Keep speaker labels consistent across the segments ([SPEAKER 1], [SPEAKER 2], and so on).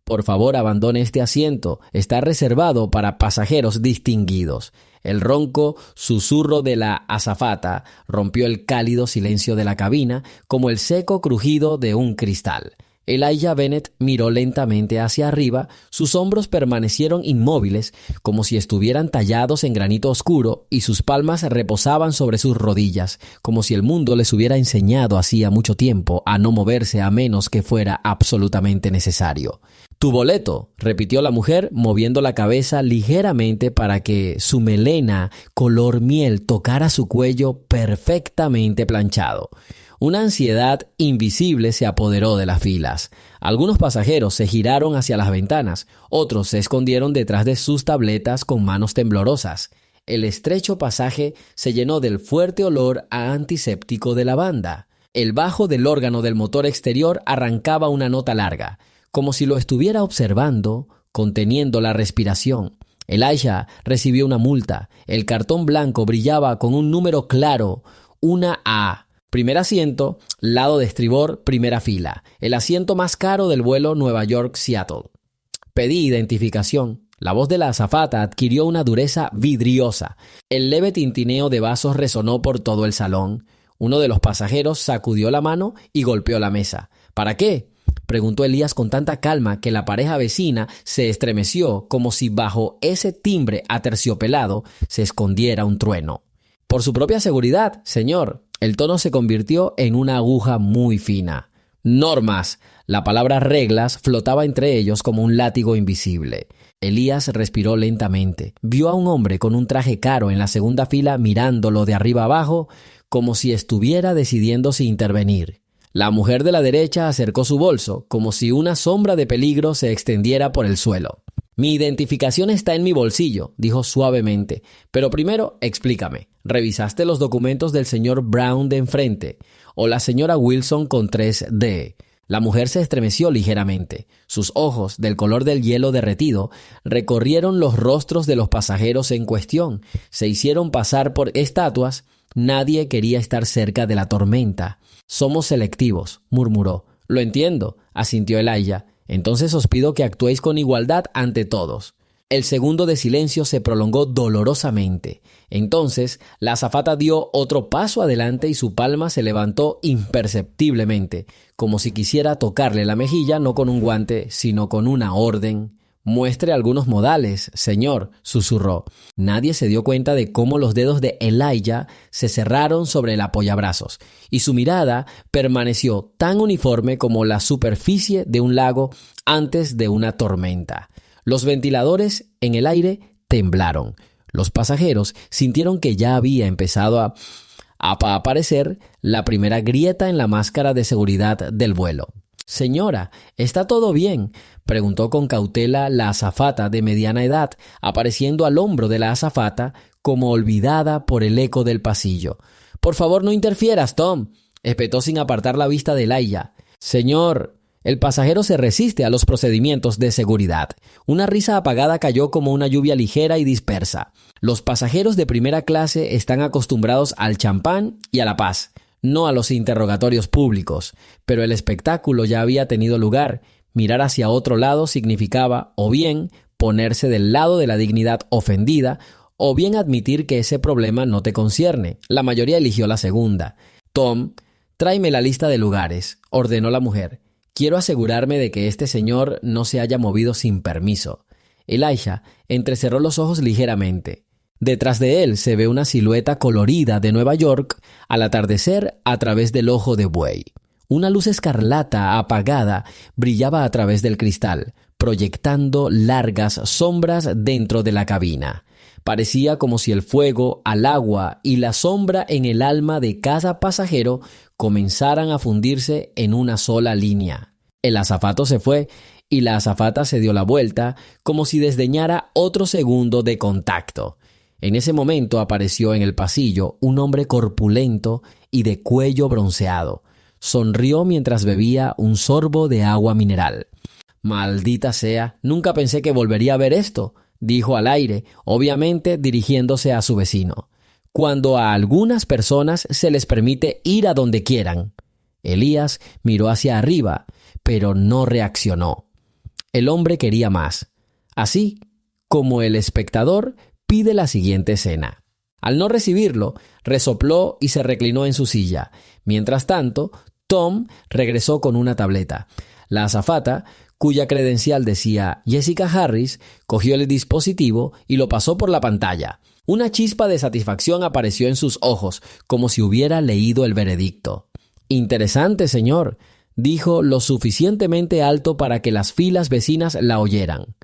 [SPEAKER 1] Por favor, abandone este asiento. Está reservado para pasajeros distinguidos. El ronco susurro de la azafata rompió el cálido silencio de la cabina como el seco crujido de un cristal. Elijah Bennett miró lentamente hacia arriba, sus hombros permanecieron inmóviles como si estuvieran tallados en granito oscuro y sus palmas reposaban sobre sus rodillas, como si el mundo les hubiera enseñado hacía mucho tiempo a no moverse a menos que fuera absolutamente necesario. «Tu boleto», repitió la mujer, moviendo la cabeza ligeramente para que su melena color miel tocara su cuello perfectamente planchado. Una ansiedad invisible se apoderó de las filas. Algunos pasajeros se giraron hacia las ventanas, otros se escondieron detrás de sus tabletas con manos temblorosas. El estrecho pasaje se llenó del fuerte olor a antiséptico de lavanda. El bajo del órgano del motor exterior arrancaba una nota larga, como si lo estuviera observando, conteniendo la respiración. Elijah recibió una multa. El cartón blanco brillaba con un número claro, una A. Primer asiento, lado de estribor, primera fila. El asiento más caro del vuelo Nueva York-Seattle. Pedí identificación. La voz de la azafata adquirió una dureza vidriosa. El leve tintineo de vasos resonó por todo el salón. Uno de los pasajeros sacudió la mano y golpeó la mesa. ¿Para qué?, preguntó Elías con tanta calma que la pareja vecina se estremeció como si bajo ese timbre aterciopelado se escondiera un trueno. «Por su propia seguridad, señor». El tono se convirtió en una aguja muy fina. «Normas». La palabra reglas flotaba entre ellos como un látigo invisible. Elías respiró lentamente. Vio a un hombre con un traje caro en la segunda fila mirándolo de arriba abajo como si estuviera decidiendo si intervenir. La mujer de la derecha acercó su bolso, como si una sombra de peligro se extendiera por el suelo. «Mi identificación está en mi bolsillo», dijo suavemente. «Pero primero, explícame. ¿Revisaste los documentos del señor Brown de enfrente? ¿O la señora Wilson con 3D?» La mujer se estremeció ligeramente. Sus ojos, del color del hielo derretido, recorrieron los rostros de los pasajeros en cuestión. Se hicieron pasar por estatuas. Nadie quería estar cerca de la tormenta. «Somos selectivos», murmuró. «Lo entiendo», asintió Elijah. «Entonces os pido que actuéis con igualdad ante todos». El segundo de silencio se prolongó dolorosamente. Entonces, la azafata dio otro paso adelante y su palma se levantó imperceptiblemente, como si quisiera tocarle la mejilla no con un guante, sino con una orden. «Muestre algunos modales, señor», susurró. Nadie se dio cuenta de cómo los dedos de Elijah se cerraron sobre el apoyabrazos, y su mirada permaneció tan uniforme como la superficie de un lago antes de una tormenta. Los ventiladores en el aire temblaron. Los pasajeros sintieron que ya había empezado a aparecer la primera grieta en la máscara de seguridad del vuelo. «Señora, ¿está todo bien?», preguntó con cautela la azafata de mediana edad, apareciendo al hombro de la azafata como olvidada por el eco del pasillo. «Por favor, no interfieras, Tom», espetó sin apartar la vista de Elijah. «Señor». El pasajero se resiste a los procedimientos de seguridad. Una risa apagada cayó como una lluvia ligera y dispersa. Los pasajeros de primera clase están acostumbrados al champán y a la paz, no a los interrogatorios públicos. Pero el espectáculo ya había tenido lugar. Mirar hacia otro lado significaba o bien ponerse del lado de la dignidad ofendida o bien admitir que ese problema no te concierne. La mayoría eligió la segunda. «Tom, tráeme la lista de lugares», ordenó la mujer. «Quiero asegurarme de que este señor no se haya movido sin permiso». Elijah entrecerró los ojos ligeramente. Detrás de él se ve una silueta colorida de Nueva York al atardecer a través del ojo de buey. Una luz escarlata apagada brillaba a través del cristal, proyectando largas sombras dentro de la cabina. Parecía como si el fuego, al agua y la sombra en el alma de cada pasajero comenzaran a fundirse en una sola línea. El azafato se fue y la azafata se dio la vuelta como si desdeñara otro segundo de contacto. En ese momento apareció en el pasillo un hombre corpulento y de cuello bronceado. Sonrió mientras bebía un sorbo de agua mineral. «Maldita sea, nunca pensé que volvería a ver esto», dijo al aire, obviamente dirigiéndose a su vecino. «Cuando a algunas personas se les permite ir a donde quieran». Elías miró hacia arriba, pero no reaccionó. El hombre quería más, así como el espectador pide la siguiente escena. Al no recibirlo, resopló y se reclinó en su silla. Mientras tanto, Tom regresó con una tableta. La azafata, cuya credencial decía Jessica Harris, cogió el dispositivo y lo pasó por la pantalla. Una chispa de satisfacción apareció en sus ojos, como si hubiera leído el veredicto. «Interesante, señor», dijo lo suficientemente alto para que las filas vecinas la oyeran.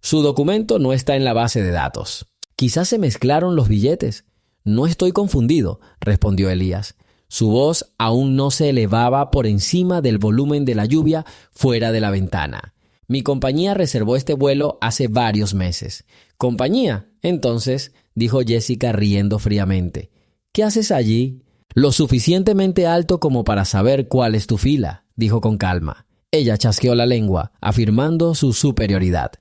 [SPEAKER 1] «Su documento no está en la base de datos». «Quizás se mezclaron los billetes». «No estoy confundido», respondió Elías. Su voz aún no se elevaba por encima del volumen de la lluvia fuera de la ventana. «Mi compañía reservó este vuelo hace varios meses». «¿Compañía?» Entonces, dijo Jessica riendo fríamente. «¿Qué haces allí?» «Lo suficientemente alto como para saber cuál es tu fila», dijo con calma. Ella chasqueó la lengua, afirmando su superioridad.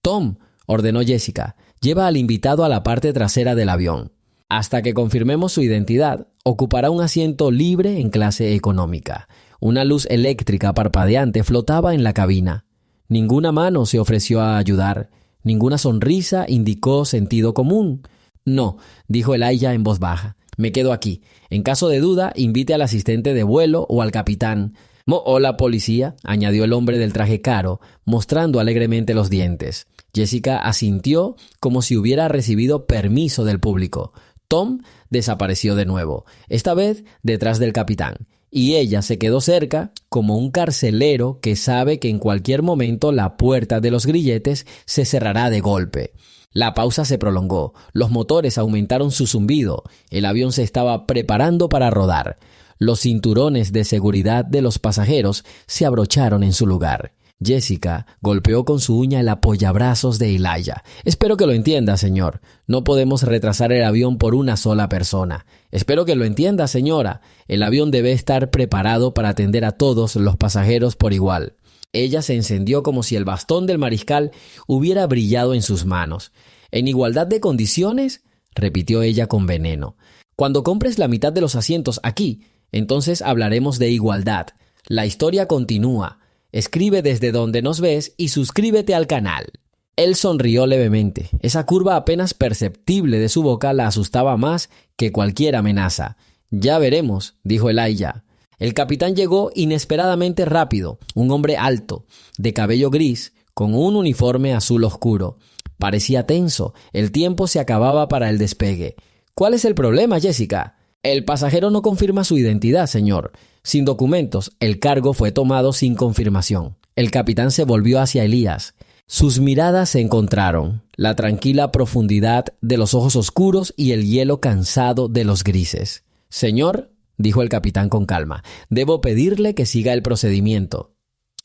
[SPEAKER 1] «Tom», ordenó Jessica, «lleva al invitado a la parte trasera del avión. Hasta que confirmemos su identidad, ocupará un asiento libre en clase económica». Una luz eléctrica parpadeante flotaba en la cabina. Ninguna mano se ofreció a ayudar. Ninguna sonrisa indicó sentido común. «No», dijo Elijah en voz baja. «Me quedo aquí. En caso de duda, invite al asistente de vuelo o al capitán». «Hola, policía», añadió el hombre del traje caro, mostrando alegremente los dientes. Jessica asintió como si hubiera recibido permiso del público. Tom desapareció de nuevo, esta vez detrás del capitán, y ella se quedó cerca como un carcelero que sabe que en cualquier momento la puerta de los grilletes se cerrará de golpe. La pausa se prolongó, los motores aumentaron su zumbido, el avión se estaba preparando para rodar. Los cinturones de seguridad de los pasajeros se abrocharon en su lugar. Jessica golpeó con su uña el apoyabrazos de Elijah. «Espero que lo entienda, señor. No podemos retrasar el avión por una sola persona. Espero que lo entienda, señora. El avión debe estar preparado para atender a todos los pasajeros por igual». Ella se encendió como si el bastón del mariscal hubiera brillado en sus manos. «¿En igualdad de condiciones?», repitió ella con veneno. «Cuando compres la mitad de los asientos aquí, entonces hablaremos de igualdad. La historia continúa. Escribe desde donde nos ves y suscríbete al canal». Él sonrió levemente. Esa curva apenas perceptible de su boca la asustaba más que cualquier amenaza. «Ya veremos», dijo Elijah. El capitán llegó inesperadamente rápido, un hombre alto, de cabello gris, con un uniforme azul oscuro. Parecía tenso, el tiempo se acababa para el despegue. «¿Cuál es el problema, Jessica?» «El pasajero no confirma su identidad, señor. Sin documentos, el cargo fue tomado sin confirmación». El capitán se volvió hacia Elías. Sus miradas se encontraron, la tranquila profundidad de los ojos oscuros y el hielo cansado de los grises. «Señor», dijo el capitán con calma, «debo pedirle que siga el procedimiento».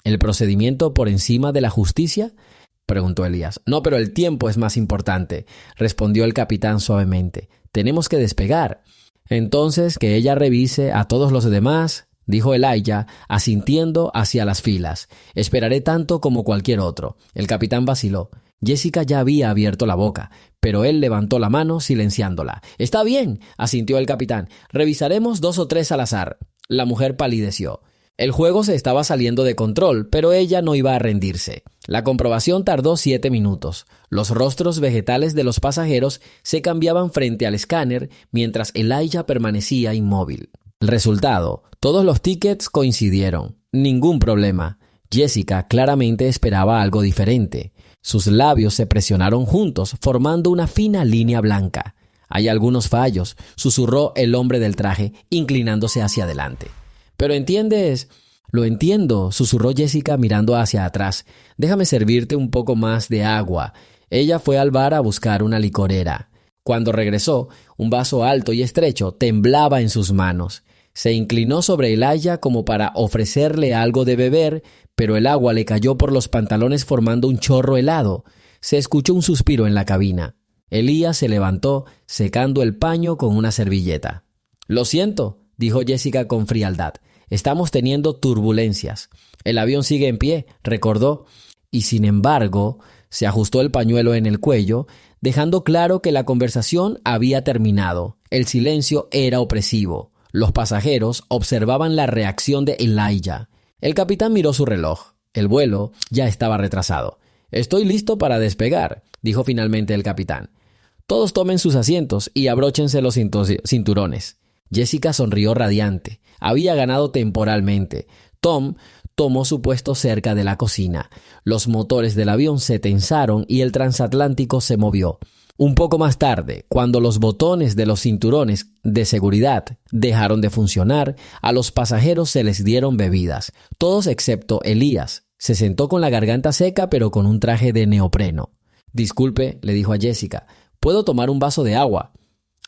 [SPEAKER 1] «¿El procedimiento por encima de la justicia?», preguntó Elías. «No, pero el tiempo es más importante», respondió el capitán suavemente. «Tenemos que despegar». «Entonces que ella revise a todos los demás», dijo Elijah, asintiendo hacia las filas. «Esperaré tanto como cualquier otro». El capitán vaciló. Jessica ya había abierto la boca, pero él levantó la mano silenciándola. «Está bien», asintió el capitán. «Revisaremos 2 o 3 al azar». La mujer palideció. El juego se estaba saliendo de control, pero ella no iba a rendirse. La comprobación tardó 7 minutos. Los rostros vegetales de los pasajeros se cambiaban frente al escáner mientras Elijah permanecía inmóvil. El resultado: todos los tickets coincidieron. Ningún problema. Jessica claramente esperaba algo diferente. Sus labios se presionaron juntos, formando una fina línea blanca. «Hay algunos fallos», susurró el hombre del traje, inclinándose hacia adelante. «Pero entiendes». «Lo entiendo», susurró Jessica mirando hacia atrás. «Déjame servirte un poco más de agua». Ella fue al bar a buscar una licorera. Cuando regresó, un vaso alto y estrecho temblaba en sus manos. Se inclinó sobre Elijah como para ofrecerle algo de beber, pero el agua le cayó por los pantalones formando un chorro helado. Se escuchó un suspiro en la cabina. Elías se levantó, secando el paño con una servilleta. «Lo siento», dijo Jessica con frialdad. «Estamos teniendo turbulencias». «El avión sigue en pie», recordó. Y sin embargo, se ajustó el pañuelo en el cuello, dejando claro que la conversación había terminado. El silencio era opresivo. Los pasajeros observaban la reacción de Elijah. El capitán miró su reloj. El vuelo ya estaba retrasado. «Estoy listo para despegar», dijo finalmente el capitán. «Todos tomen sus asientos y abróchense los cinturones». Jessica sonrió radiante. Había ganado temporalmente. Tom tomó su puesto cerca de la cocina. Los motores del avión se tensaron y el transatlántico se movió. Un poco más tarde, cuando los botones de los cinturones de seguridad dejaron de funcionar, a los pasajeros se les dieron bebidas. Todos excepto Elías. Se sentó con la garganta seca pero con un traje de neopreno. «Disculpe», le dijo a Jessica, «¿puedo tomar un vaso de agua?»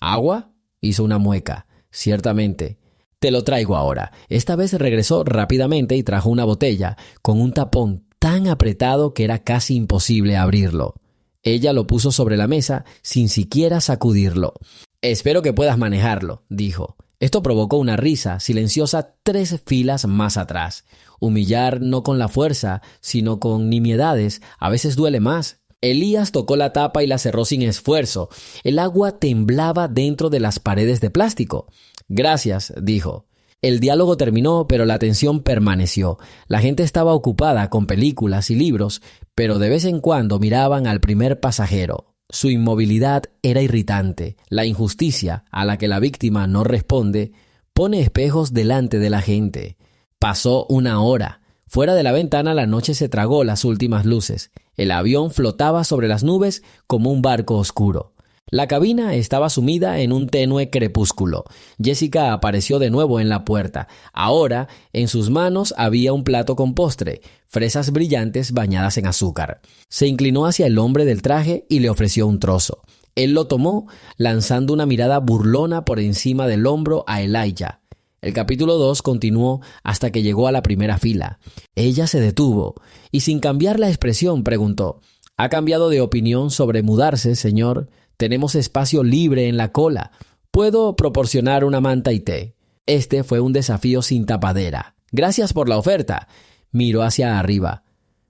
[SPEAKER 1] «¿Agua?», hizo una mueca. «Ciertamente. Te lo traigo ahora». Esta vez regresó rápidamente y trajo una botella con un tapón tan apretado que era casi imposible abrirlo. Ella lo puso sobre la mesa sin siquiera sacudirlo. «Espero que puedas manejarlo», dijo. Esto provocó una risa silenciosa 3 filas más atrás. Humillar no con la fuerza, sino con nimiedades, a veces duele más. Elías tocó la tapa y la cerró sin esfuerzo. El agua temblaba dentro de las paredes de plástico. «Gracias», dijo. El diálogo terminó, pero la tensión permaneció. La gente estaba ocupada con películas y libros, pero de vez en cuando miraban al primer pasajero. Su inmovilidad era irritante. La injusticia, a la que la víctima no responde, pone espejos delante de la gente. Pasó 1 hora. Fuera de la ventana la noche se tragó las últimas luces. El avión flotaba sobre las nubes como un barco oscuro. La cabina estaba sumida en un tenue crepúsculo. Jessica apareció de nuevo en la puerta. Ahora, en sus manos había un plato con postre, fresas brillantes bañadas en azúcar. Se inclinó hacia el hombre del traje y le ofreció un trozo. Él lo tomó, lanzando una mirada burlona por encima del hombro a Elijah. El capítulo 2 continuó hasta que llegó a la primera fila. Ella se detuvo y, sin cambiar la expresión, preguntó: «¿Ha cambiado de opinión sobre mudarse, señor? Tenemos espacio libre en la cola. Puedo proporcionar una manta y té». Este fue un desafío sin tapadera. «Gracias por la oferta». Miró hacia arriba.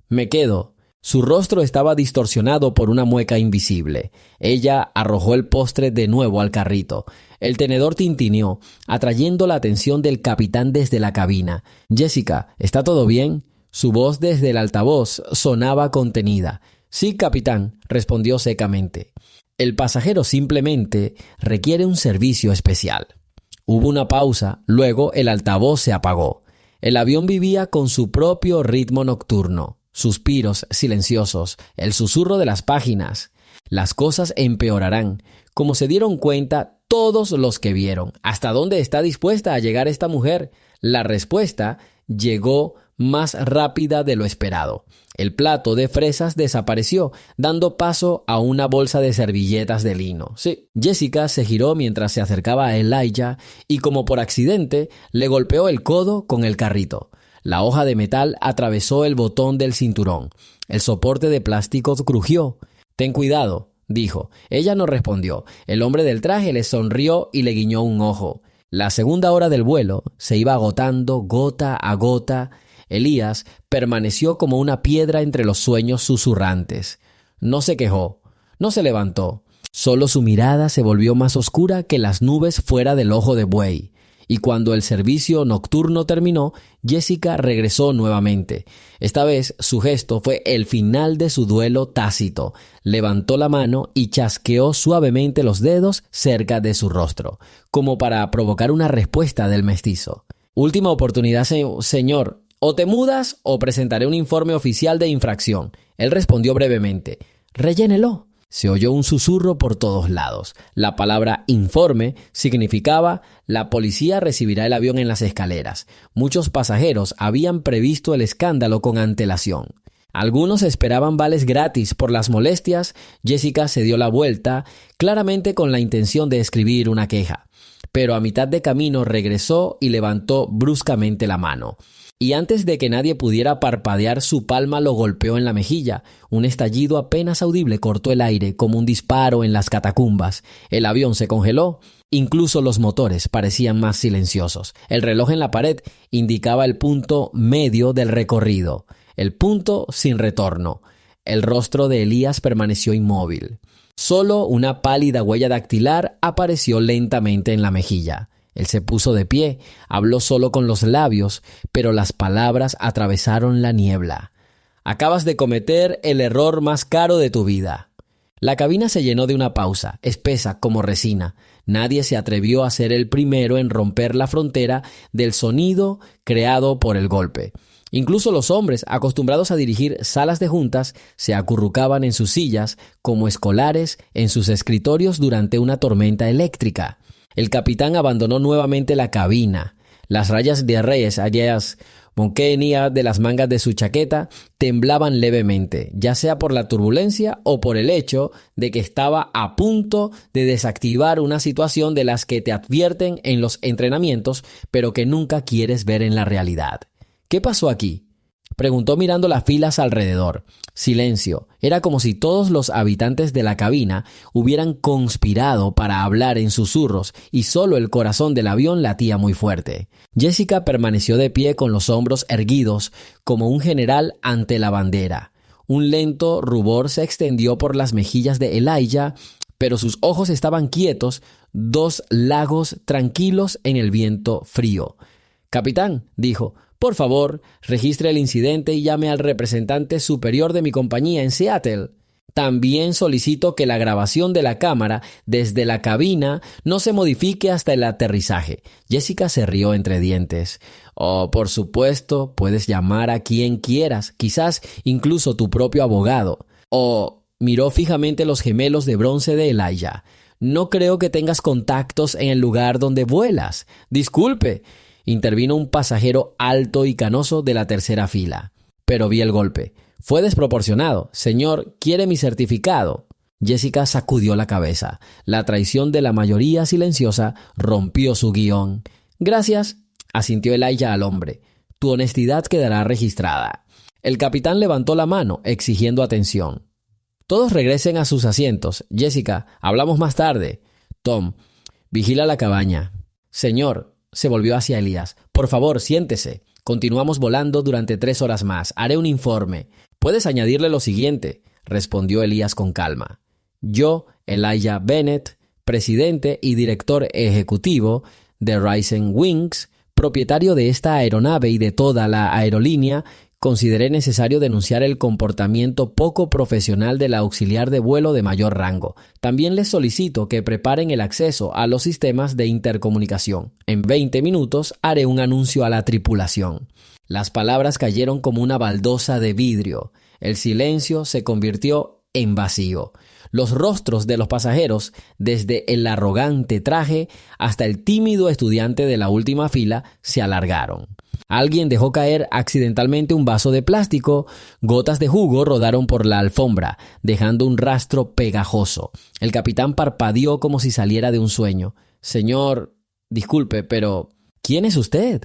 [SPEAKER 1] «Me quedo». Su rostro estaba distorsionado por una mueca invisible. Ella arrojó el postre de nuevo al carrito. El tenedor tintineó, atrayendo la atención del capitán desde la cabina. «Jessica, ¿está todo bien?» Su voz desde el altavoz sonaba contenida. «Sí, capitán», respondió secamente. «El pasajero simplemente requiere un servicio especial». Hubo una pausa, luego el altavoz se apagó. El avión vivía con su propio ritmo nocturno. Suspiros silenciosos, el susurro de las páginas. Las cosas empeorarán, como se dieron cuenta todos los que vieron. ¿Hasta dónde está dispuesta a llegar esta mujer? La respuesta llegó más rápida de lo esperado. El plato de fresas desapareció, dando paso a una bolsa de servilletas de lino. Sí, Jessica se giró mientras se acercaba a Elijah y, como por accidente, le golpeó el codo con el carrito. La hoja de metal atravesó el botón del cinturón. El soporte de plástico crujió. «Ten cuidado», dijo. Ella no respondió. El hombre del traje le sonrió y le guiñó un ojo. La segunda hora del vuelo se iba agotando gota a gota. Elías permaneció como una piedra entre los sueños susurrantes. No se quejó, no se levantó. Solo su mirada se volvió más oscura que las nubes fuera del ojo de buey. Y cuando el servicio nocturno terminó, Jessica regresó nuevamente. Esta vez su gesto fue el final de su duelo tácito. Levantó la mano y chasqueó suavemente los dedos cerca de su rostro, como para provocar una respuesta del mestizo. «Última oportunidad, señor. O te mudas o presentaré un informe oficial de infracción». Él respondió brevemente: «Rellénelo». Se oyó un susurro por todos lados. La palabra informe significaba: la policía recibirá el avión en las escaleras. Muchos pasajeros habían previsto el escándalo con antelación. Algunos esperaban vales gratis por las molestias. Jessica se dio la vuelta, claramente con la intención de escribir una queja. Pero a mitad de camino regresó y levantó bruscamente la mano. Y antes de que nadie pudiera parpadear, su palma lo golpeó en la mejilla. Un estallido apenas audible cortó el aire como un disparo en las catacumbas. El avión se congeló. Incluso los motores parecían más silenciosos. El reloj en la pared indicaba el punto medio del recorrido, el punto sin retorno. El rostro de Elías permaneció inmóvil. Solo una pálida huella dactilar apareció lentamente en la mejilla. Él se puso de pie, habló solo con los labios, pero las palabras atravesaron la niebla. Acabas de cometer el error más caro de tu vida. La cabina se llenó de una pausa, espesa como resina. Nadie se atrevió a ser el primero en romper la frontera del sonido creado por el golpe. Incluso los hombres, acostumbrados a dirigir salas de juntas, se acurrucaban en sus sillas como escolares en sus escritorios durante una tormenta eléctrica. El capitán abandonó nuevamente la cabina. Las rayas de Reyes Ayers Monkenia de las mangas de su chaqueta temblaban levemente, ya sea por la turbulencia o por el hecho de que estaba a punto de desactivar una situación de las que te advierten en los entrenamientos, pero que nunca quieres ver en la realidad. ¿Qué pasó aquí?, preguntó mirando las filas alrededor. Silencio. Era como si todos los habitantes de la cabina hubieran conspirado para hablar en susurros y solo el corazón del avión latía muy fuerte. Jessica permaneció de pie con los hombros erguidos como un general ante la bandera. Un lento rubor se extendió por las mejillas de Elijah, pero sus ojos estaban quietos, dos lagos tranquilos en el viento frío. «Capitán», dijo, «por favor, registre el incidente y llame al representante superior de mi compañía en Seattle. También solicito que la grabación de la cámara desde la cabina no se modifique hasta el aterrizaje». Jessica se rió entre dientes. «Oh, por supuesto, puedes llamar a quien quieras, quizás incluso tu propio abogado». Miró fijamente los gemelos de bronce de Elijah. «No creo que tengas contactos en el lugar donde vuelas». «Disculpe», intervino un pasajero alto y canoso de la tercera fila. «Pero vi el golpe. Fue desproporcionado. Señor, ¿quiere mi certificado?». Jessica sacudió la cabeza. La traición de la mayoría silenciosa rompió su guión. «Gracias», asintió Elijah al hombre. «Tu honestidad quedará registrada». El capitán levantó la mano, exigiendo atención. «Todos regresen a sus asientos. Jessica, hablamos más tarde». «Tom, vigila la cabaña». «Señor», se volvió hacia Elías, «por favor, siéntese. Continuamos volando durante 3 horas más. Haré un informe». «Puedes añadirle lo siguiente», respondió Elías con calma. «Yo, Elijah Bennett, presidente y director ejecutivo de Rising Wings, propietario de esta aeronave y de toda la aerolínea, consideré necesario denunciar el comportamiento poco profesional de la auxiliar de vuelo de mayor rango. También les solicito que preparen el acceso a los sistemas de intercomunicación. En 20 minutos haré un anuncio a la tripulación». Las palabras cayeron como una baldosa de vidrio. El silencio se convirtió en vacío. Los rostros de los pasajeros, desde el arrogante traje hasta el tímido estudiante de la última fila, se alargaron. Alguien dejó caer accidentalmente un vaso de plástico. Gotas de jugo rodaron por la alfombra, dejando un rastro pegajoso. El capitán parpadeó como si saliera de un sueño. «Señor, disculpe, pero ¿quién es usted?»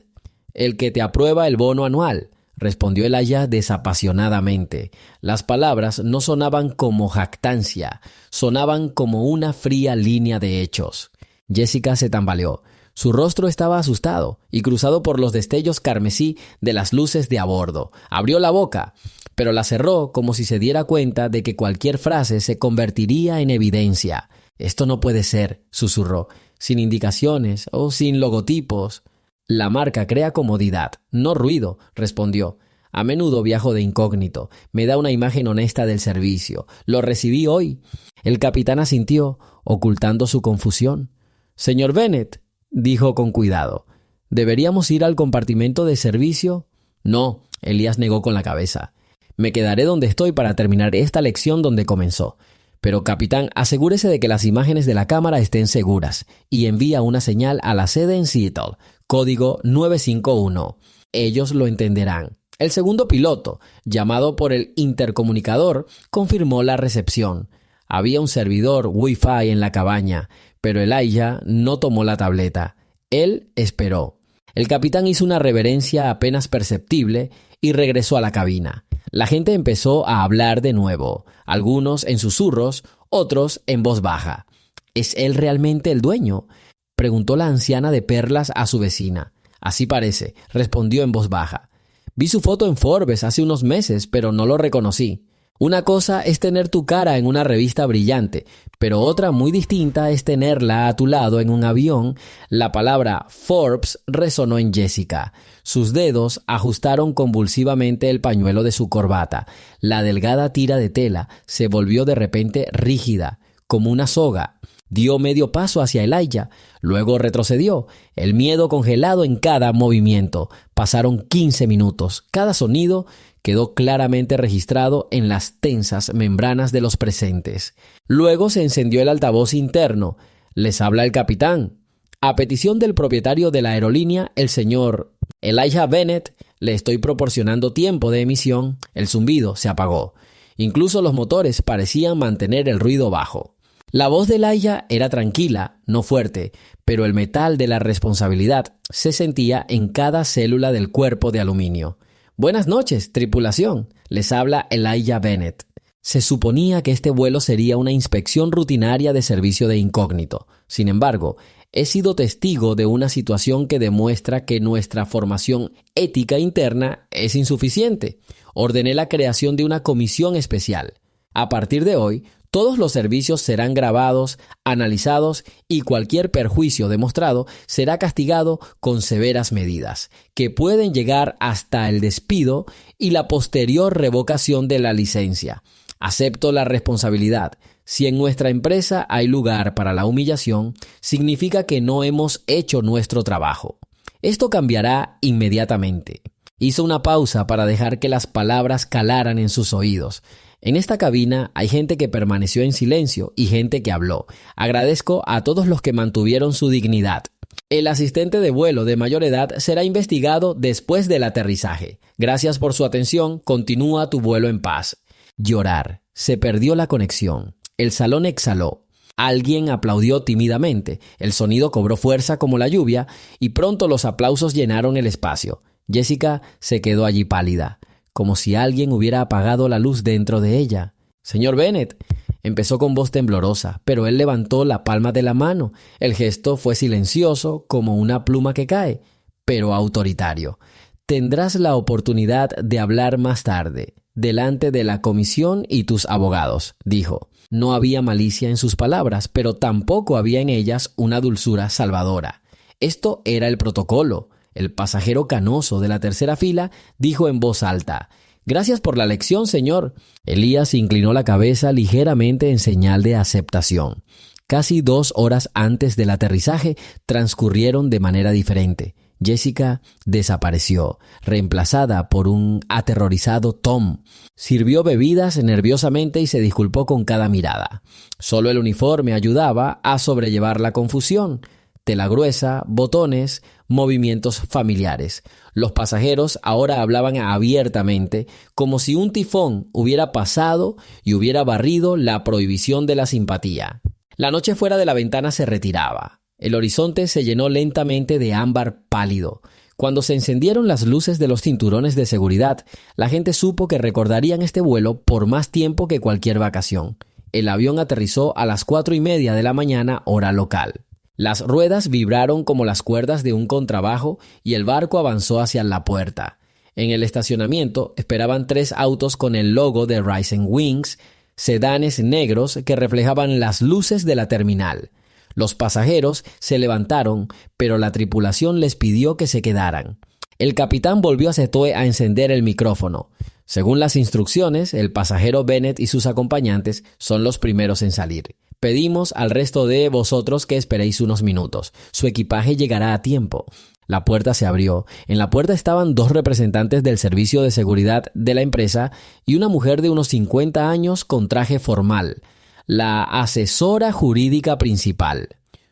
[SPEAKER 1] «El que te aprueba el bono anual», respondió Elijah desapasionadamente. Las palabras no sonaban como jactancia, sonaban como una fría línea de hechos. Jessica se tambaleó. Su rostro estaba asustado y cruzado por los destellos carmesí de las luces de a bordo. Abrió la boca, pero la cerró como si se diera cuenta de que cualquier frase se convertiría en evidencia. «Esto no puede ser», susurró, «sin indicaciones o sin logotipos». «La marca crea comodidad, no ruido», respondió. «A menudo viajo de incógnito. Me da una imagen honesta del servicio. Lo recibí hoy». El capitán asintió, ocultando su confusión. «Señor Bennett», dijo con cuidado, «¿deberíamos ir al compartimento de servicio?» «No», Elías negó con la cabeza. «Me quedaré donde estoy para terminar esta lección donde comenzó. Pero, capitán, asegúrese de que las imágenes de la cámara estén seguras y envía una señal a la sede en Seattle, código 951. Ellos lo entenderán». El segundo piloto, llamado por el intercomunicador, confirmó la recepción. Había un servidor Wi-Fi en la cabaña, pero Elijah no tomó la tableta. Él esperó. El capitán hizo una reverencia apenas perceptible y regresó a la cabina. La gente empezó a hablar de nuevo, algunos en susurros, otros en voz baja. «¿Es él realmente el dueño?», preguntó la anciana de perlas a su vecina. «Así parece», respondió en voz baja. «Vi su foto en Forbes hace unos meses, pero no lo reconocí». Una cosa es tener tu cara en una revista brillante, pero otra muy distinta es tenerla a tu lado en un avión. La palabra Forbes resonó en Jessica. Sus dedos ajustaron convulsivamente el pañuelo de su corbata. La delgada tira de tela se volvió de repente rígida, como una soga. Dio medio paso hacia Elijah, luego retrocedió, el miedo congelado en cada movimiento. Pasaron 15 minutos. Cada sonido quedó claramente registrado en las tensas membranas de los presentes. Luego se encendió el altavoz interno. Les habla el capitán. A petición del propietario de la aerolínea, el señor Elijah Bennett, le estoy proporcionando tiempo de emisión. El zumbido se apagó. Incluso los motores parecían mantener el ruido bajo. La voz de Elijah era tranquila, no fuerte, pero el metal de la responsabilidad se sentía en cada célula del cuerpo de aluminio. Buenas noches, tripulación, les habla Elijah Bennett. Se suponía que este vuelo sería una inspección rutinaria de servicio de incógnito. Sin embargo, he sido testigo de una situación que demuestra que nuestra formación ética interna es insuficiente. Ordené la creación de una comisión especial. A partir de hoy, todos los servicios serán grabados, analizados y cualquier perjuicio demostrado será castigado con severas medidas, que pueden llegar hasta el despido y la posterior revocación de la licencia. Acepto la responsabilidad. Si en nuestra empresa hay lugar para la humillación, significa que no hemos hecho nuestro trabajo. Esto cambiará inmediatamente. Hizo una pausa para dejar que las palabras calaran en sus oídos. En esta cabina hay gente que permaneció en silencio y gente que habló. Agradezco a todos los que mantuvieron su dignidad. El asistente de vuelo de mayor edad será investigado después del aterrizaje. Gracias por su atención. Continúa tu vuelo en paz. Llorar. Se perdió la conexión. El salón exhaló. Alguien aplaudió tímidamente. El sonido cobró fuerza como la lluvia y pronto los aplausos llenaron el espacio. Jessica se quedó allí pálida, como si alguien hubiera apagado la luz dentro de ella. «Señor Bennett», empezó con voz temblorosa, pero él levantó la palma de la mano. El gesto fue silencioso, como una pluma que cae, pero autoritario. «Tendrás la oportunidad de hablar más tarde, delante de la comisión y tus abogados», dijo. No había malicia en sus palabras, pero tampoco había en ellas una dulzura salvadora. Esto era el protocolo. El pasajero canoso de la tercera fila dijo en voz alta: «Gracias por la lección, señor». Elías inclinó la cabeza ligeramente en señal de aceptación. Casi 2 horas antes del aterrizaje transcurrieron de manera diferente. Jessica desapareció, reemplazada por un aterrorizado Tom. Sirvió bebidas nerviosamente y se disculpó con cada mirada. Solo el uniforme ayudaba a sobrellevar la confusión. Tela gruesa, botones, movimientos familiares. Los pasajeros ahora hablaban abiertamente, como si un tifón hubiera pasado y hubiera barrido la prohibición de la simpatía. La noche fuera de la ventana se retiraba. El horizonte se llenó lentamente de ámbar pálido. Cuando se encendieron las luces de los cinturones de seguridad, la gente supo que recordarían este vuelo por más tiempo que cualquier vacación. El avión aterrizó a las 4:30 de la mañana, hora local. Las ruedas vibraron como las cuerdas de un contrabajo y el barco avanzó hacia la puerta. En el estacionamiento esperaban 3 autos con el logo de Rising Wings, sedanes negros que reflejaban las luces de la terminal. Los pasajeros se levantaron, pero la tripulación les pidió que se quedaran. El capitán volvió a Setoe a encender el micrófono. Según las instrucciones, el pasajero Bennett y sus acompañantes son los primeros en salir. Pedimos al resto de vosotros que esperéis unos minutos. Su equipaje llegará a tiempo. La puerta se abrió. En la puerta estaban 2 representantes del servicio de seguridad de la empresa y una mujer de unos 50 años con traje formal, la asesora jurídica principal.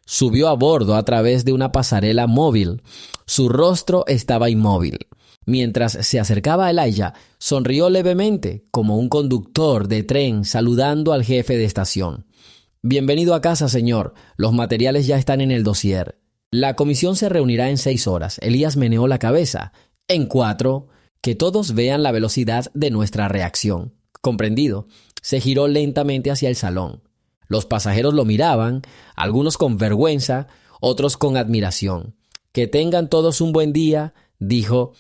[SPEAKER 1] Subió a bordo a través de una pasarela móvil. Su rostro estaba inmóvil. Mientras se acercaba a Elijah, sonrió levemente, como un conductor de tren saludando al jefe de estación. «Bienvenido a casa, señor. Los materiales ya están en el dossier. La comisión se reunirá en 6 horas. Elías meneó la cabeza. «En 4. Que todos vean la velocidad de nuestra reacción». «Comprendido». Se giró lentamente hacia el salón. Los pasajeros lo miraban, algunos con vergüenza, otros con admiración. «Que tengan todos un buen día», dijo.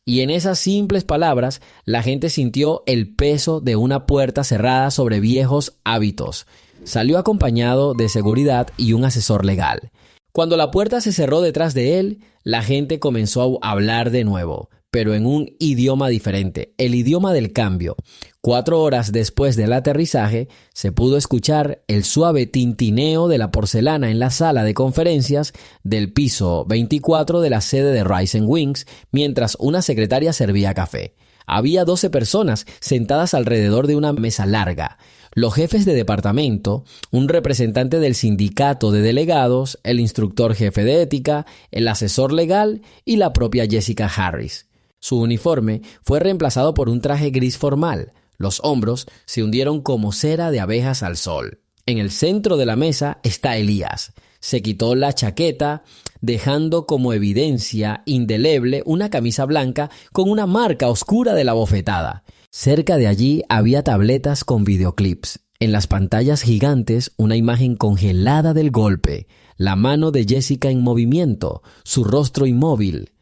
[SPEAKER 1] Y en esas simples palabras, la gente sintió el peso de una puerta cerrada sobre viejos hábitos. Salió acompañado de seguridad y un asesor legal. Cuando la puerta se cerró detrás de él, la gente comenzó a hablar de nuevo, pero en un idioma diferente, el idioma del cambio. 4 horas después del aterrizaje, se pudo escuchar el suave tintineo de la porcelana en la sala de conferencias del piso 24 de la sede de Rise and Wings, mientras una secretaria servía café. Había 12 personas sentadas alrededor de una mesa larga. Los jefes de departamento, un representante del sindicato de delegados, el instructor jefe de ética, el asesor legal y la propia Jessica Harris. Su uniforme fue reemplazado por un traje gris formal. Los hombros se hundieron como cera de abejas al sol. En el centro de la mesa está Elías. Se quitó la chaqueta, dejando como evidencia indeleble una camisa blanca con una marca oscura de la bofetada. Cerca de allí había tabletas con videoclips. En las pantallas gigantes, una imagen congelada del golpe, la mano de Jessica en movimiento, su rostro inmóvil.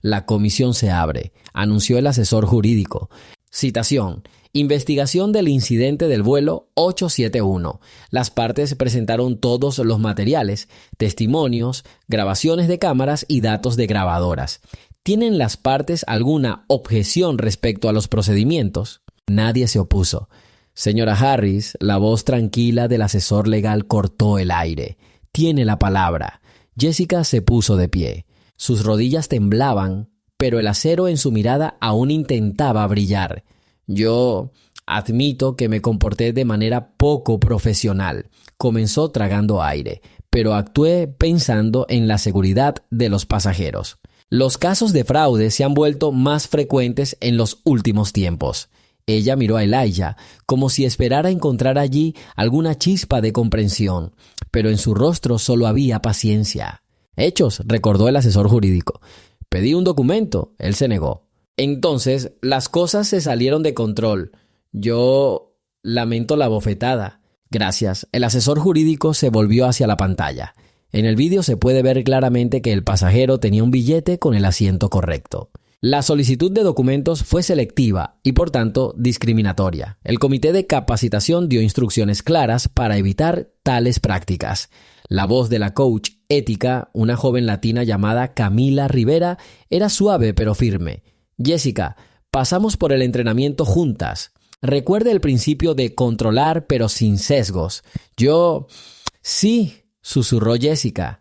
[SPEAKER 1] La comisión se abre, anunció el asesor jurídico. Citación: investigación del incidente del vuelo 871. Las partes presentaron todos los materiales, testimonios, grabaciones de cámaras y datos de grabadoras. ¿Tienen las partes alguna objeción respecto a los procedimientos? Nadie se opuso. Señora Harris, la voz tranquila del asesor legal cortó el aire. Tiene la palabra. Jessica se puso de pie. Sus rodillas temblaban, pero el acero en su mirada aún intentaba brillar. Yo admito que me comporté de manera poco profesional. Comenzó tragando aire, pero actué pensando en la seguridad de los pasajeros. Los casos de fraude se han vuelto más frecuentes en los últimos tiempos. Ella miró a Elijah como si esperara encontrar allí alguna chispa de comprensión, pero en su rostro solo había paciencia. Hechos, recordó el asesor jurídico. Pedí un documento, él se negó. Entonces, las cosas se salieron de control. Yo lamento la bofetada. Gracias. El asesor jurídico se volvió hacia la pantalla. En el vídeo se puede ver claramente que el pasajero tenía un billete con el asiento correcto. La solicitud de documentos fue selectiva y, por tanto, discriminatoria. El comité de capacitación dio instrucciones claras para evitar tales prácticas. La voz de la coach ética, una joven latina llamada Camila Rivera, era suave pero firme. Jessica, pasamos por el entrenamiento juntas. Recuerde el principio de controlar pero sin sesgos. Sí, susurró Jessica.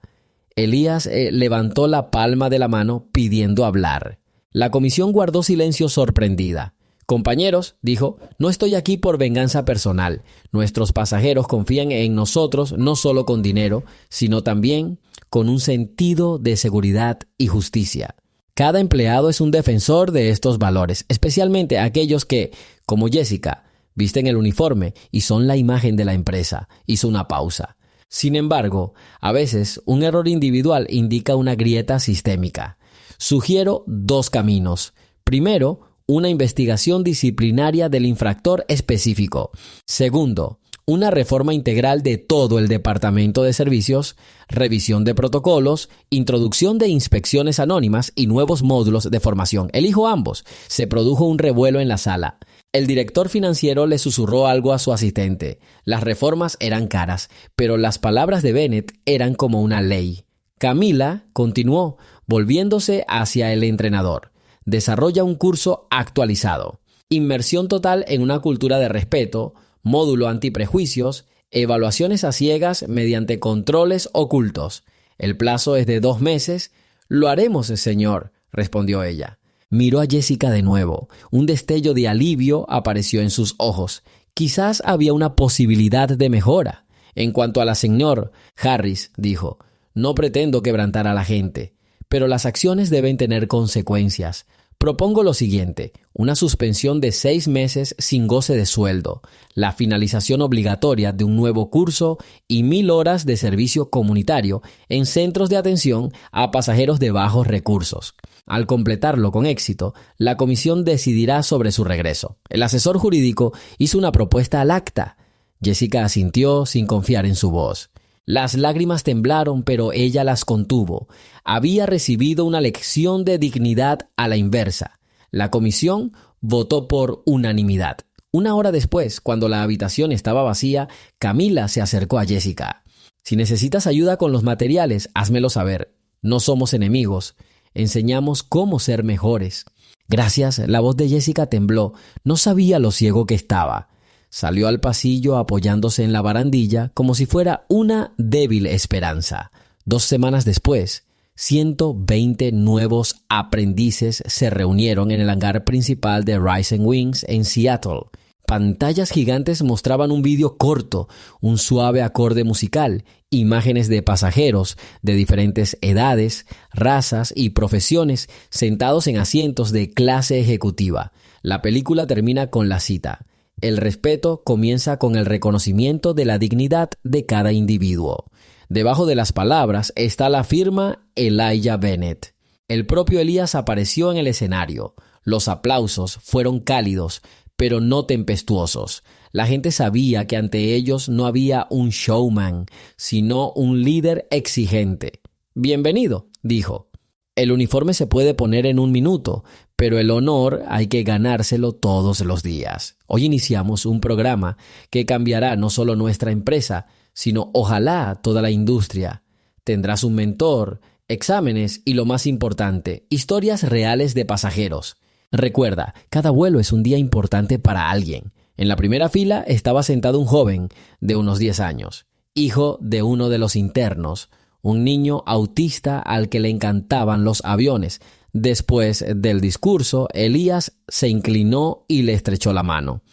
[SPEAKER 1] Elías levantó la palma de la mano pidiendo hablar. La comisión guardó silencio sorprendida. Compañeros, dijo, no estoy aquí por venganza personal. Nuestros pasajeros confían en nosotros no solo con dinero, sino también con un sentido de seguridad y justicia. Cada empleado es un defensor de estos valores, especialmente aquellos que, como Jessica, visten el uniforme y son la imagen de la empresa. Hizo una pausa. Sin embargo, a veces un error individual indica una grieta sistémica. Sugiero 2 caminos. Primero, una investigación disciplinaria del infractor específico. Segundo, una reforma integral de todo el departamento de servicios, revisión de protocolos, introducción de inspecciones anónimas y nuevos módulos de formación. Elijo ambos. Se produjo un revuelo en la sala. El director financiero le susurró algo a su asistente. Las reformas eran caras, pero las palabras de Bennett eran como una ley. Camila continuó, volviéndose hacia el entrenador. Desarrolla un curso actualizado. Inmersión total en una cultura de respeto, módulo antiprejuicios, evaluaciones a ciegas mediante controles ocultos. El plazo es de 2 meses. Lo haremos, señor, respondió ella. Miró a Jessica de nuevo. Un destello de alivio apareció en sus ojos. Quizás había una posibilidad de mejora. En cuanto a la señor Harris, dijo, no pretendo quebrantar a la gente, pero las acciones deben tener consecuencias. Propongo lo siguiente, una suspensión de 6 meses sin goce de sueldo, la finalización obligatoria de un nuevo curso y 1000 horas de servicio comunitario en centros de atención a pasajeros de bajos recursos. Al completarlo con éxito, la comisión decidirá sobre su regreso. El asesor jurídico hizo una propuesta al acta. Jessica asintió sin confiar en su voz. Las lágrimas temblaron, pero ella las contuvo. Había recibido una lección de dignidad a la inversa. La comisión votó por unanimidad. Una hora después, cuando la habitación estaba vacía, Camila se acercó a Jessica. Si necesitas ayuda con los materiales, házmelo saber. No somos enemigos. Enseñamos cómo ser mejores. Gracias, la voz de Jessica tembló. No sabía lo ciego que estaba. Salió al pasillo apoyándose en la barandilla como si fuera una débil esperanza. 2 semanas después, 120 nuevos aprendices se reunieron en el hangar principal de Rising Wings en Seattle. Pantallas gigantes mostraban un vídeo corto, un suave acorde musical, imágenes de pasajeros de diferentes edades, razas y profesiones sentados en asientos de clase ejecutiva. La película termina con la cita: el respeto comienza con el reconocimiento de la dignidad de cada individuo. Debajo de las palabras está la firma Elijah Bennett. El propio Elías apareció en el escenario. Los aplausos fueron cálidos, pero no tempestuosos. La gente sabía que ante ellos no había un showman, sino un líder exigente. «Bienvenido», dijo. «El uniforme se puede poner en 1 minuto, pero el honor hay que ganárselo todos los días. Hoy iniciamos un programa que cambiará no solo nuestra empresa, sino ojalá toda la industria. Tendrás un mentor, exámenes y lo más importante, historias reales de pasajeros. Recuerda, cada vuelo es un día importante para alguien». En la primera fila estaba sentado un joven de unos 10 años, hijo de uno de los internos, un niño autista al que le encantaban los aviones. Después del discurso, Elías se inclinó y le estrechó la mano.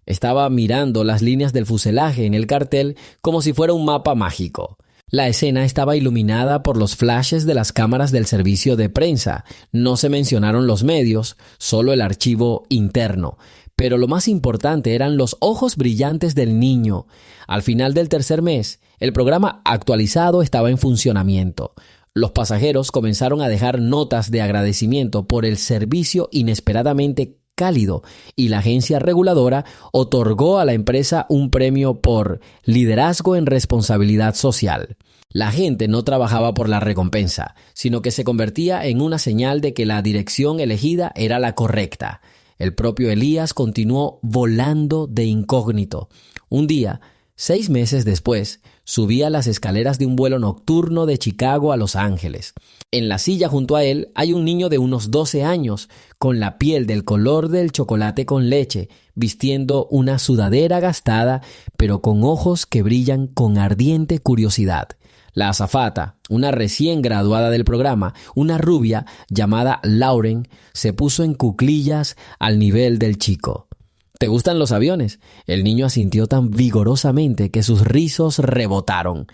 [SPEAKER 1] Estaba mirando las líneas del fuselaje en el cartel como si fuera un mapa mágico. La escena estaba iluminada por los flashes de las cámaras del servicio de prensa. No se mencionaron los medios, solo el archivo interno. Pero lo más importante eran los ojos brillantes del niño. Al final del 3er mes, el programa actualizado estaba en funcionamiento. Los pasajeros comenzaron a dejar notas de agradecimiento por el servicio inesperadamente cálido y la agencia reguladora otorgó a la empresa un premio por liderazgo en responsabilidad social. La gente no trabajaba por la recompensa, sino que se convertía en una señal de que la dirección elegida era la correcta. El propio Elías continuó volando de incógnito. Un día, 6 meses después, subía las escaleras de un vuelo nocturno de Chicago a Los Ángeles. En la silla junto a él hay un niño de unos 12 años, con la piel del color del chocolate con leche, vistiendo una sudadera gastada, pero con ojos que brillan con ardiente curiosidad. La azafata, una recién graduada del programa, una rubia llamada Lauren, se puso en cuclillas al nivel del chico. ¿Te gustan los aviones? El niño asintió tan vigorosamente que sus rizos rebotaron.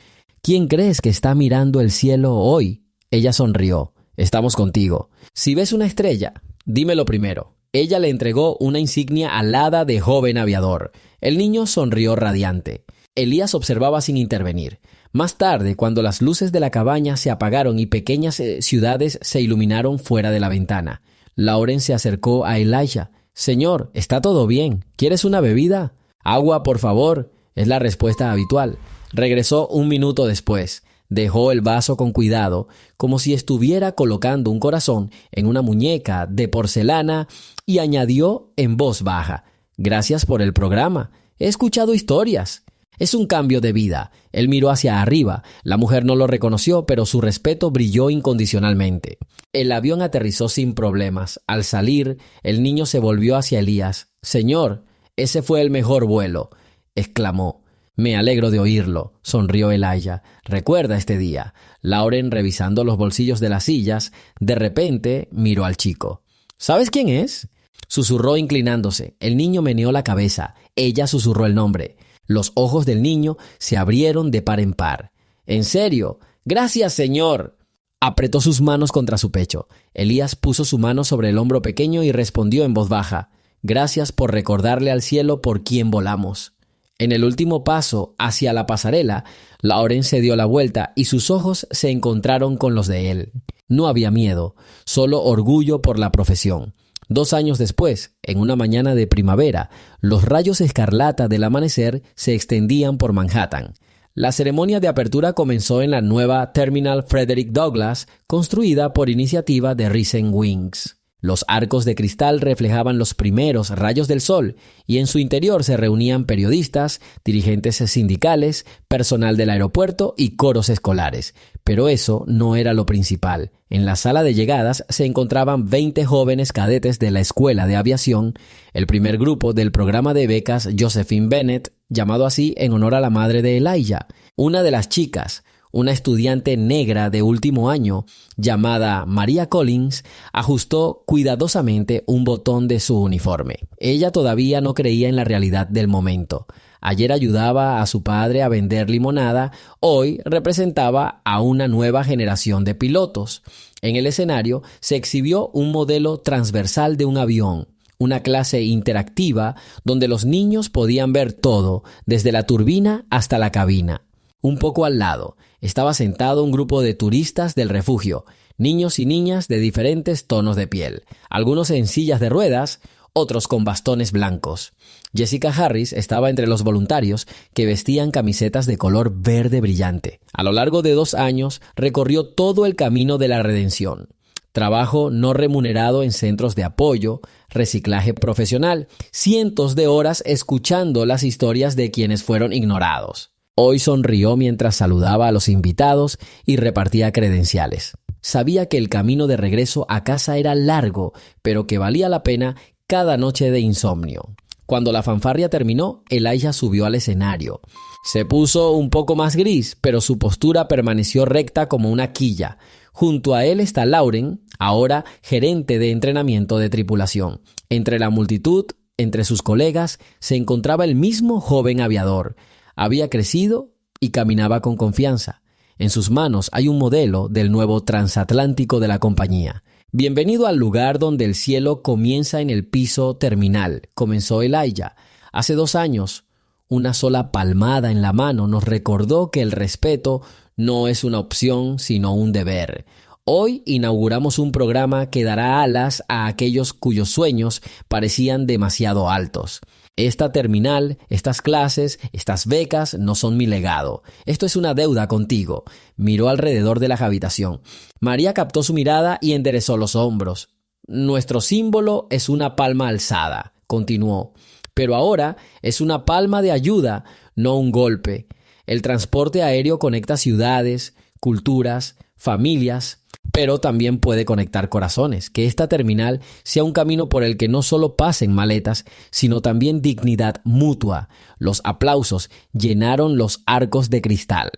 [SPEAKER 1] ¿Quién crees que está mirando el cielo hoy? Ella sonrió. Estamos contigo. Si ves una estrella, dímelo primero. Ella le entregó una insignia alada de joven aviador. El niño sonrió radiante. Elías observaba sin intervenir. Más tarde, cuando las luces de la cabaña se apagaron y pequeñas ciudades se iluminaron fuera de la ventana, Lauren se acercó a Elijah. «Señor, ¿está todo bien? ¿Quieres una bebida?» «Agua, por favor», es la respuesta habitual. Regresó 1 minuto después. Dejó el vaso con cuidado, como si estuviera colocando un corazón en una muñeca de porcelana, y añadió en voz baja: «Gracias por el programa. He escuchado historias. Es un cambio de vida». Él miró hacia arriba. La mujer no lo reconoció, pero su respeto brilló incondicionalmente. El avión aterrizó sin problemas. Al salir, el niño se volvió hacia Elías. «Señor, ese fue el mejor vuelo», exclamó. «Me alegro de oírlo», sonrió Elijah. «Recuerda este día». Lauren, revisando los bolsillos de las sillas, de repente miró al chico. «¿Sabes quién es?», susurró inclinándose. El niño meneó la cabeza. Ella susurró el nombre. Los ojos del niño se abrieron de par en par. «¿En serio? Gracias, señor». Apretó sus manos contra su pecho. Elías puso su mano sobre el hombro pequeño y respondió en voz baja: «Gracias por recordarle al cielo por quién volamos». En el último paso hacia la pasarela, Lauren se dio la vuelta y sus ojos se encontraron con los de él. No había miedo, solo orgullo por la profesión. 2 años después, en una mañana de primavera, los rayos escarlata del amanecer se extendían por Manhattan. La ceremonia de apertura comenzó en la nueva Terminal Frederick Douglass, construida por iniciativa de Rising Wings. Los arcos de cristal reflejaban los primeros rayos del sol y en su interior se reunían periodistas, dirigentes sindicales, personal del aeropuerto y coros escolares. Pero eso no era lo principal. En la sala de llegadas se encontraban 20 jóvenes cadetes de la Escuela de Aviación, el primer grupo del programa de becas Josephine Bennett, llamado así en honor a la madre de Elijah. Una de las chicas, una estudiante negra de último año, llamada Maria Collins, ajustó cuidadosamente un botón de su uniforme. Ella todavía no creía en la realidad del momento. Ayer ayudaba a su padre a vender limonada, hoy representaba a una nueva generación de pilotos. En el escenario se exhibió un modelo transversal de un avión, una clase interactiva donde los niños podían ver todo, desde la turbina hasta la cabina. Un poco al lado estaba sentado un grupo de turistas del refugio, niños y niñas de diferentes tonos de piel, algunos en sillas de ruedas, otros con bastones blancos. Jessica Harris estaba entre los voluntarios que vestían camisetas de color verde brillante. A lo largo de 2 años recorrió todo el camino de la redención. Trabajo no remunerado en centros de apoyo, reciclaje profesional, cientos de horas escuchando las historias de quienes fueron ignorados. Hoy sonrió mientras saludaba a los invitados y repartía credenciales. Sabía que el camino de regreso a casa era largo, pero que valía la pena cada noche de insomnio. Cuando la fanfarria terminó, Elijah subió al escenario. Se puso un poco más gris, pero su postura permaneció recta como una quilla. Junto a él está Lauren, ahora gerente de entrenamiento de tripulación. Entre la multitud, entre sus colegas, se encontraba el mismo joven aviador. Había crecido y caminaba con confianza. En sus manos hay un modelo del nuevo transatlántico de la compañía. Bienvenido al lugar donde el cielo comienza en el piso terminal, comenzó Elijah. Hace 2 años, una sola palmada en la mano nos recordó que el respeto no es una opción, sino un deber. Hoy inauguramos un programa que dará alas a aquellos cuyos sueños parecían demasiado altos. Esta terminal, estas clases, estas becas no son mi legado. Esto es una deuda contigo. Miró alrededor de la habitación. María captó su mirada y enderezó los hombros. Nuestro símbolo es una palma alzada, continuó. Pero ahora es una palma de ayuda, no un golpe. El transporte aéreo conecta ciudades, culturas, familias, pero también puede conectar corazones. Que esta terminal sea un camino por el que no solo pasen maletas, sino también dignidad mutua. Los aplausos llenaron los arcos de cristal.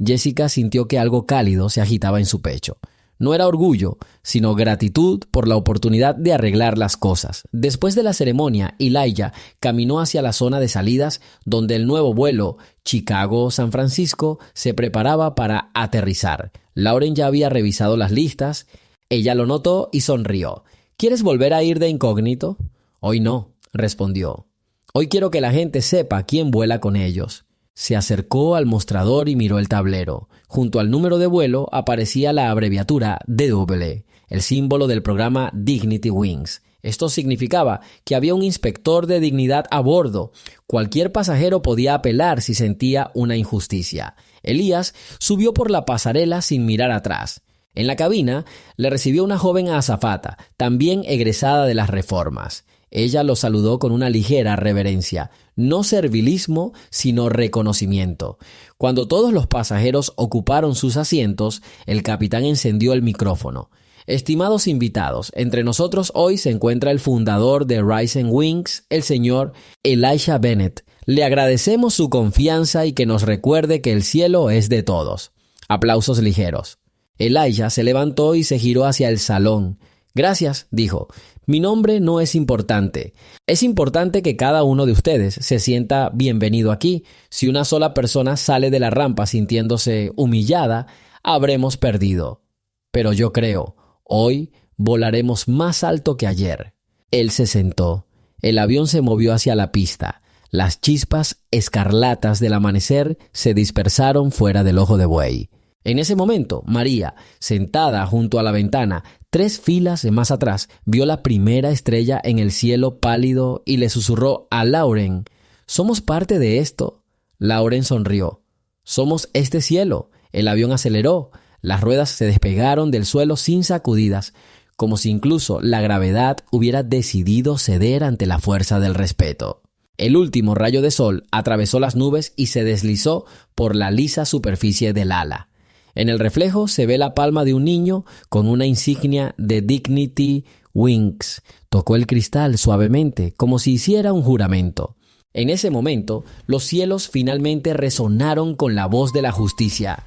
[SPEAKER 1] Jessica sintió que algo cálido se agitaba en su pecho. No era orgullo, sino gratitud por la oportunidad de arreglar las cosas. Después de la ceremonia, Elijah caminó hacia la zona de salidas donde el nuevo vuelo Chicago-San Francisco se preparaba para aterrizar. Lauren ya había revisado las listas. Ella lo notó y sonrió. ¿Quieres volver a ir de incógnito? Hoy no, respondió. Hoy quiero que la gente sepa quién vuela con ellos. Se acercó al mostrador y miró el tablero. Junto al número de vuelo aparecía la abreviatura DW, el símbolo del programa Dignity Wings. Esto significaba que había un inspector de dignidad a bordo. Cualquier pasajero podía apelar si sentía una injusticia. Elías subió por la pasarela sin mirar atrás. En la cabina le recibió una joven azafata, también egresada de las reformas. Ella lo saludó con una ligera reverencia, no servilismo, sino reconocimiento. Cuando todos los pasajeros ocuparon sus asientos, el capitán encendió el micrófono. Estimados invitados, entre nosotros hoy se encuentra el fundador de Rise Wings, el señor Elijah Bennett. Le agradecemos su confianza y que nos recuerde que el cielo es de todos. Aplausos ligeros. Elijah se levantó y se giró hacia el salón. Gracias, dijo. Mi nombre no es importante. Es importante que cada uno de ustedes se sienta bienvenido aquí. Si una sola persona sale de la rampa sintiéndose humillada, habremos perdido. Pero yo creo, hoy volaremos más alto que ayer. Él se sentó. El avión se movió hacia la pista. Las chispas escarlatas del amanecer se dispersaron fuera del ojo de buey. En ese momento, María, sentada junto a la ventana, 3 filas más atrás, vio la primera estrella en el cielo pálido y le susurró a Lauren, ¿somos parte de esto? Lauren sonrió. Somos este cielo. El avión aceleró. Las ruedas se despegaron del suelo sin sacudidas. como si incluso la gravedad hubiera decidido ceder ante la fuerza del respeto. El último rayo de sol atravesó las nubes y se deslizó por la lisa superficie del ala. En el reflejo se ve la palma de un niño con una insignia de Dignity Wings. Tocó el cristal suavemente, como si hiciera un juramento. En ese momento, los cielos finalmente resonaron con la voz de la justicia.